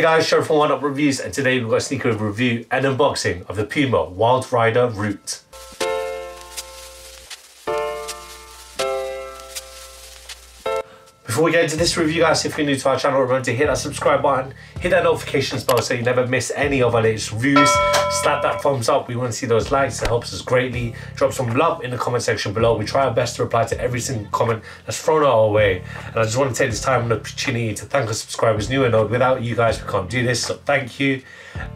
Hey guys, Gerald from Oneupreviewz, and today we've got a sneaker review and unboxing of the PUMA Wild Rider ROUTE. Before we get into this review guys, if you're new to our channel, remember to hit that subscribe button, hit that notifications bell so you never miss any of our latest reviews. Slap that thumbs up, we want to see those likes, it helps us greatly. Drop some love in the comment section below. We try our best to reply to every single comment that's thrown our way. And I just want to take this time and opportunity to thank our subscribers new and old. Without you guys we can't do this, so thank you.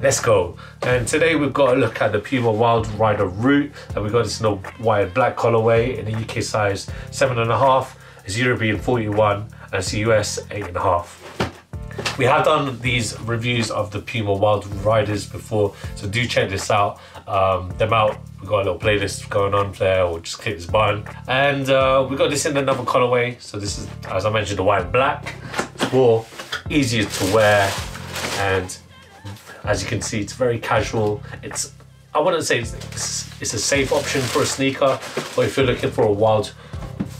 Let's go. And today we've got a look at the PUMA Wild Rider ROUTE, and we got this in a white and black colorway in a UK size 7.5. It's European 41 and it's US 8.5. We have done these reviews of the PUMA Wild Riders before, so do check this out. Them out. We've got a little playlist going on there, or just click this button. And we got this in another colorway. So this is, as I mentioned, the white and black. It's more easier to wear, and as you can see, it's very casual. I wouldn't say it's a safe option for a sneaker, but if you're looking for a Wild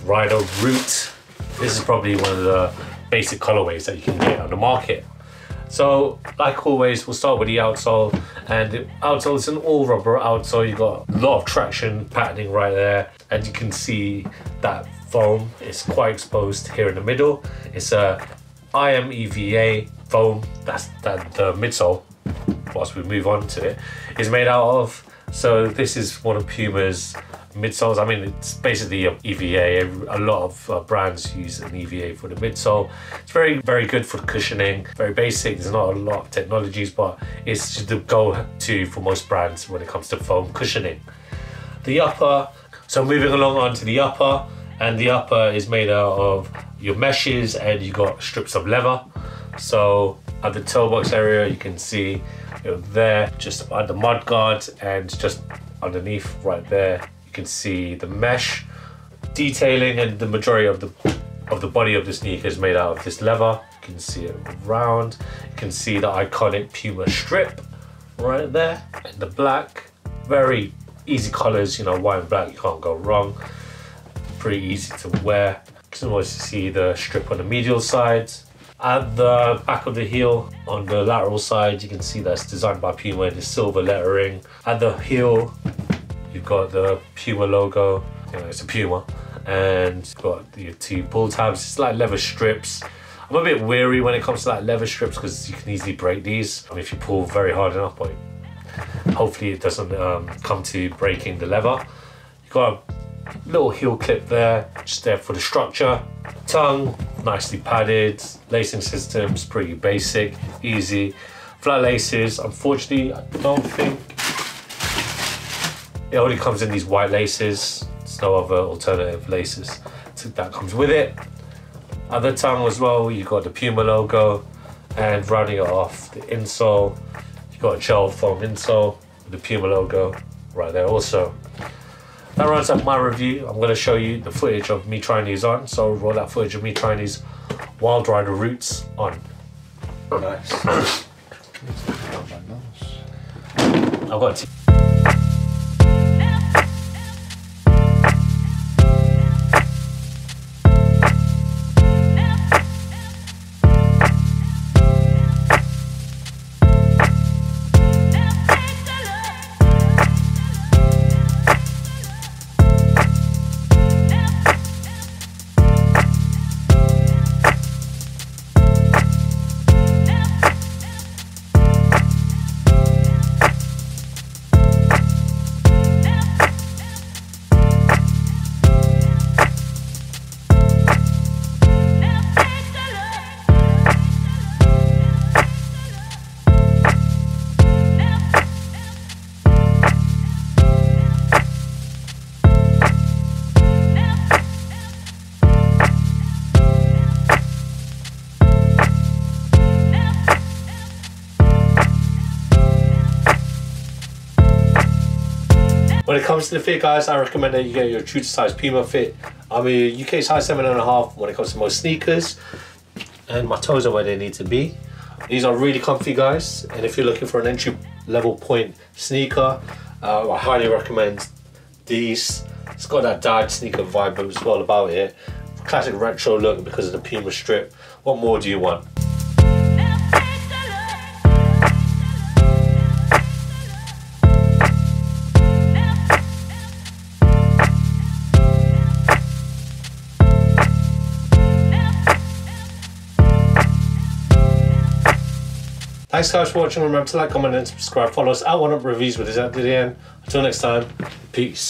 Rider ROUTE, this is probably one of the basic colorways that you can get on the market. So like always, we'll start with the outsole, and the outsole is an all rubber outsole. You got a lot of traction patterning right there, and you can see that foam is quite exposed here in the middle. It's a IMEVA foam, that's the midsole, whilst we move on to it, is made out of. So this is one of Puma's midsoles. I mean, it's basically an EVA. A lot of brands use an EVA for the midsole. It's very, very good for cushioning. Very basic. There's not a lot of technologies, but it's the go-to for most brands when it comes to foam cushioning. The upper. So moving along onto the upper, and the upper is made out of your meshes, and you got strips of leather. So at the toe box area, you can see there, just at the mud guard, and just underneath right there, you can see the mesh detailing, and the majority of the body of the sneaker is made out of this leather. You can see it around. You can see the iconic Puma strip right there, and the black. Very easy colors, you know, white and black, you can't go wrong. Pretty easy to wear. You can always see the strip on the medial side. At the back of the heel, on the lateral side, you can see that's designed by Puma in the silver lettering. At the heel, you've got the Puma logo, you know, it's a Puma, and you've got the two pull tabs. It's like leather strips. I'm a bit weary when it comes to like leather strips because you can easily break these. I mean, if you pull very hard enough, but hopefully it doesn't come to breaking the leather. You've got a little heel clip there, just there for the structure. Tongue, nicely padded. Lacing system's pretty basic, easy. Flat laces, unfortunately, I don't think it only comes in these white laces. There's no other alternative laces that comes with it. At the tongue as well, you've got the Puma logo, and rounding it off, the insole, you've got a gel foam insole with the Puma logo right there also. That rounds up my review. I'm going to show you the footage of me trying these on. So roll that footage of me trying these Wild Rider ROUTEs on. Nice. I've got When it comes to the fit, guys, I recommend that you get your true to size Puma fit. I'm a UK size 7.5 when it comes to most sneakers, and my toes are where they need to be. These are really comfy, guys, and if you're looking for an entry level point sneaker, I highly recommend these. It's got that dad sneaker vibe as well about it. Classic retro look because of the Puma strip. What more do you want? Thanks guys for watching. Remember to like, comment and subscribe. Follow us at Oneupreviewz with us at the end. Until next time, peace.